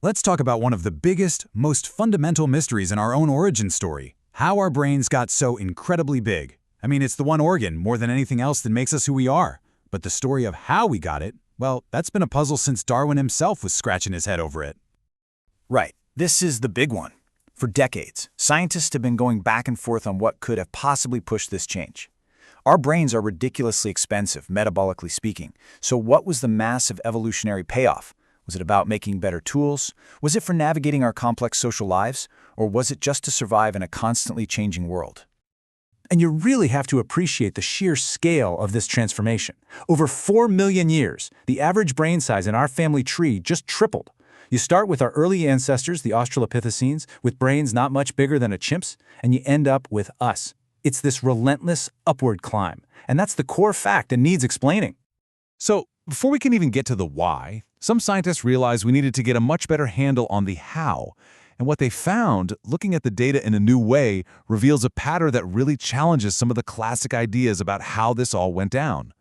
Let's talk about one of the biggest, most fundamental mysteries in our own origin story, how our brains got so incredibly big. I mean, it's the one organ, more than anything else, that makes us who we are. But the story of how we got it, well, that's been a puzzle since Darwin himself was scratching his head over it. Right. This is the big one. For decades, scientists have been going back and forth on what could have possibly pushed this change. Our brains are ridiculously expensive, metabolically speaking. So what was the massive evolutionary payoff? Was it about making better tools? Was it for navigating our complex social lives? Or was it just to survive in a constantly changing world? And you really have to appreciate the sheer scale of this transformation. Over 4 million years, the average brain size in our family tree just tripled. You start with our early ancestors, the Australopithecines, with brains not much bigger than a chimp's, and you end up with us. It's this relentless upward climb. And that's the core fact and needs explaining. So, before we can even get to the why, some scientists realized we needed to get a much better handle on the how. And what they found, looking at the data in a new way, reveals a pattern that really challenges some of the classic ideas about how this all went down.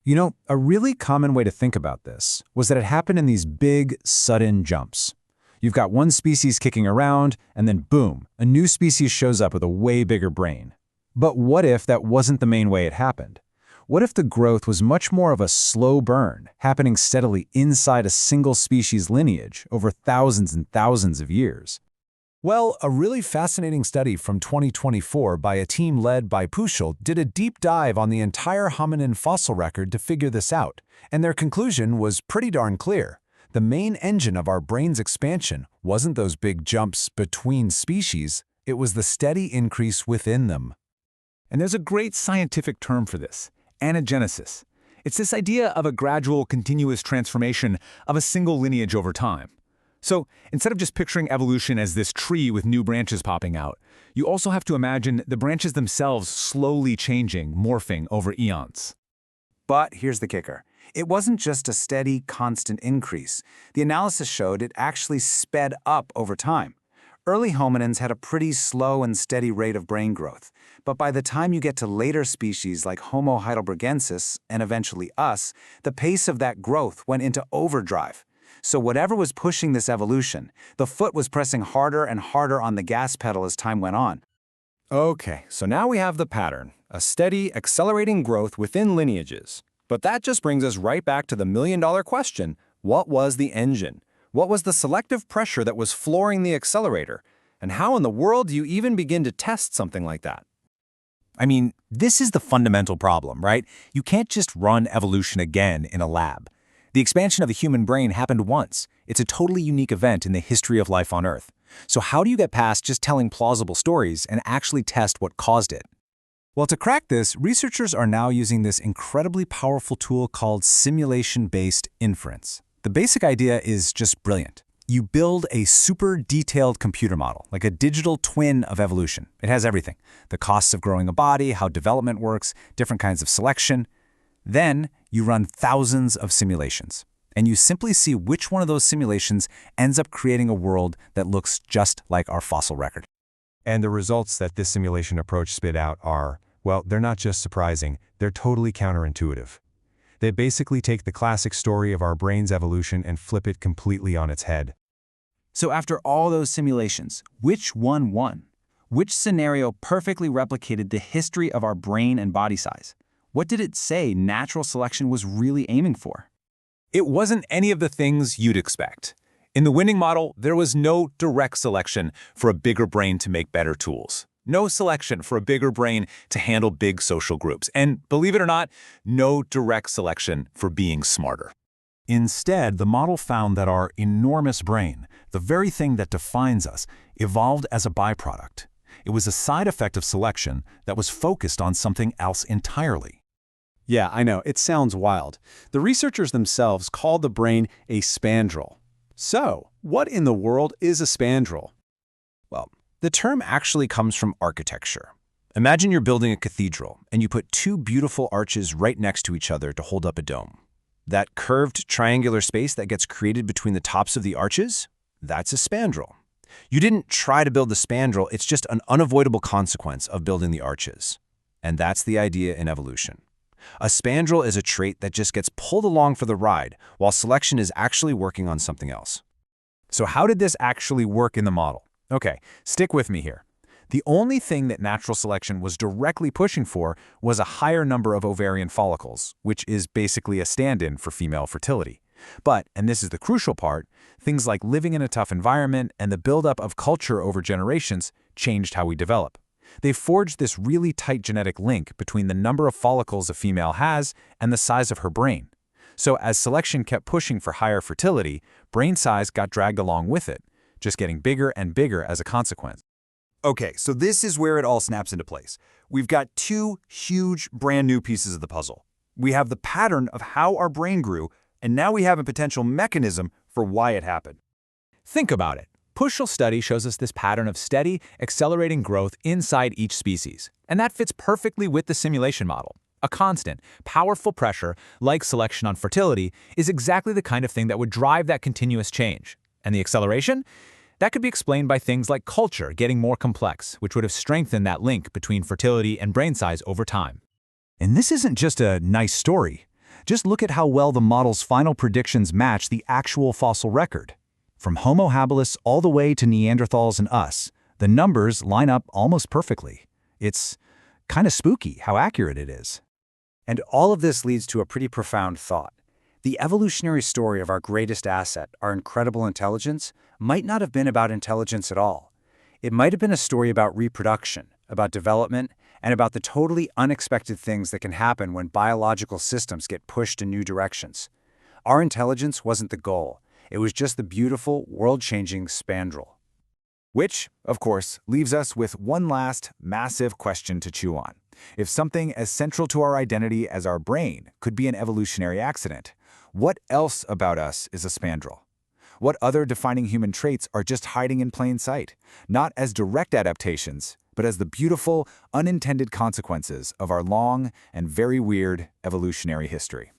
You know, a really common way to think about this was that it happened in these big, sudden jumps. You've got one species kicking around, and then boom, a new species shows up with a way bigger brain. But what if that wasn't the main way it happened? What if the growth was much more of a slow burn, happening steadily inside a single species lineage over thousands and thousands of years? Well, a really fascinating study from 2024 by a team led by Puschel did a deep dive on the entire hominin fossil record to figure this out, and their conclusion was pretty darn clear. The main engine of our brain's expansion wasn't those big jumps between species, it was the steady increase within them. And there's a great scientific term for this: anagenesis. It's this idea of a gradual, continuous transformation of a single lineage over time. So instead of just picturing evolution as this tree with new branches popping out, you also have to imagine the branches themselves slowly changing, morphing over eons. But here's the kicker. It wasn't just a steady, constant increase. The analysis showed it actually sped up over time. Early hominins had a pretty slow and steady rate of brain growth, but by the time you get to later species like Homo heidelbergensis and eventually us, the pace of that growth went into overdrive. So whatever was pushing this evolution, the foot was pressing harder and harder on the gas pedal as time went on. Okay, so now we have the pattern, a steady, accelerating growth within lineages. But that just brings us right back to the million-dollar question: what was the engine? What was the selective pressure that was flooring the accelerator? And how in the world do you even begin to test something like that? I mean, this is the fundamental problem, right? You can't just run evolution again in a lab. The expansion of the human brain happened once. It's a totally unique event in the history of life on Earth. So how do you get past just telling plausible stories and actually test what caused it? Well, to crack this, researchers are now using this incredibly powerful tool called simulation-based inference. The basic idea is just brilliant. You build a super detailed computer model, like a digital twin of evolution. It has everything: the costs of growing a body, how development works, different kinds of selection. Then you run thousands of simulations, and you simply see which one of those simulations ends up creating a world that looks just like our fossil record. And the results that this simulation approach spit out are, well, they're not just surprising, they're totally counterintuitive. They basically take the classic story of our brain's evolution and flip it completely on its head. So after all those simulations, which one won? Which scenario perfectly replicated the history of our brain and body size? What did it say natural selection was really aiming for? It wasn't any of the things you'd expect. In the winning model, there was no direct selection for a bigger brain to make better tools. No selection for a bigger brain to handle big social groups. And believe it or not, no direct selection for being smarter. Instead, the model found that our enormous brain, the very thing that defines us, evolved as a byproduct. It was a side effect of selection that was focused on something else entirely. Yeah, I know, it sounds wild. The researchers themselves called the brain a spandrel. So, what in the world is a spandrel? Well, the term actually comes from architecture. Imagine you're building a cathedral, and you put two beautiful arches right next to each other to hold up a dome. That curved triangular space that gets created between the tops of the arches, that's a spandrel. You didn't try to build the spandrel, it's just an unavoidable consequence of building the arches. And that's the idea in evolution. A spandrel is a trait that just gets pulled along for the ride, while selection is actually working on something else. So how did this actually work in the model? Okay, stick with me here. The only thing that natural selection was directly pushing for was a higher number of ovarian follicles, which is basically a stand-in for female fertility. But, and this is the crucial part, things like living in a tough environment and the buildup of culture over generations changed how we develop. They forged this really tight genetic link between the number of follicles a female has and the size of her brain. So as selection kept pushing for higher fertility, brain size got dragged along with it, just getting bigger and bigger as a consequence. Okay, so this is where it all snaps into place. We've got two huge, brand new pieces of the puzzle. We have the pattern of how our brain grew, and now we have a potential mechanism for why it happened. Think about it. Puschel's study shows us this pattern of steady, accelerating growth inside each species, and that fits perfectly with the simulation model. A constant, powerful pressure, like selection on fertility, is exactly the kind of thing that would drive that continuous change. And the acceleration? That could be explained by things like culture getting more complex, which would have strengthened that link between fertility and brain size over time. And this isn't just a nice story. Just look at how well the model's final predictions match the actual fossil record. From Homo habilis all the way to Neanderthals and us, the numbers line up almost perfectly. It's kind of spooky how accurate it is. And all of this leads to a pretty profound thought. The evolutionary story of our greatest asset, our incredible intelligence, might not have been about intelligence at all. It might have been a story about reproduction, about development, and about the totally unexpected things that can happen when biological systems get pushed in new directions. Our intelligence wasn't the goal. It was just the beautiful, world-changing spandrel. Which, of course, leaves us with one last massive question to chew on. If something as central to our identity as our brain could be an evolutionary accident, what else about us is a spandrel? What other defining human traits are just hiding in plain sight, not as direct adaptations, but as the beautiful, unintended consequences of our long and very weird evolutionary history?